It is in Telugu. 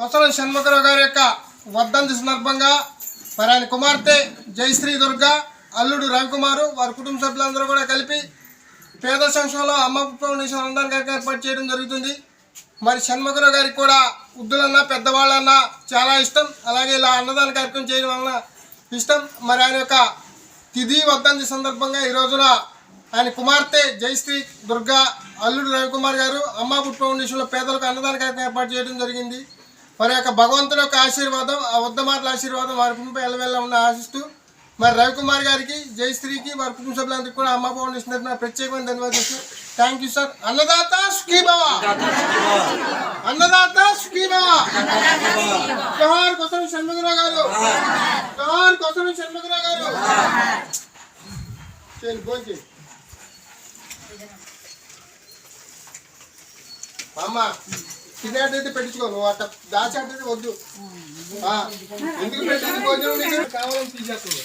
కొసరం షణ్ముఖరావు గారి యొక్క వర్ధంతి సందర్భంగా మరి ఆయన కుమార్తె జయశ్రీ దుర్గా, అల్లుడు రవికుమారు, వారి కుటుంబ సభ్యులందరూ కూడా కలిపి పేద సంక్షేమంలో అమ్మ ఫౌండేషన్ అన్నదాన కార్యక్రమం ఏర్పాటు చేయడం జరుగుతుంది. మరి షణ్ముఖరావు గారికి కూడా వృద్ధులన్నా పెద్దవాళ్ళన్నా చాలా ఇష్టం. అలాగే ఇలా అన్నదాన కార్యక్రమం చేయడం వలన ఇష్టం. మరి ఆయన యొక్క తిథి వర్ధంతి సందర్భంగా ఈ రోజున ఆయన కుమార్తె జయశ్రీ దుర్గా, అల్లుడు రవికుమార్ గారు అమ్మాపుట్ ఫౌండేషన్లో పేదలకు అన్నదాన కార్యక్రమం ఏర్పాటు చేయడం జరిగింది. మరి యొక్క భగవంతుని యొక్క ఆశీర్వాదం, ఆ వద్ద మాటల ఆశీర్వాదం వారి కుటుంబం ఎల్లవెల్ల ఉన్న ఆశిస్తూ మరి రవికుమార్ గారికి, జయశ్రీకి, వారి కుటుంబ సభ్యులందరికీ కూడా అమ్మ ఫౌండేషన్ తరఫున ప్రత్యేకమైన ధన్యవాదాలు. Thank you sir. అన్నదాత సుఖీ భవ, అన్నదాత సుఖీ భవ. జోహార్ కొసరం షణ్ముఖరావు గారు, జోహార్ కొసరం షణ్ముఖరావు గారు. భోజనం అమ్మ తినేటైతే పెట్టించుకో, నువ్వు అట్ట దాచేటైతే వద్దు. ఎందుకు పెట్టింది భోజనం కావాలని తీసేస్తుంది.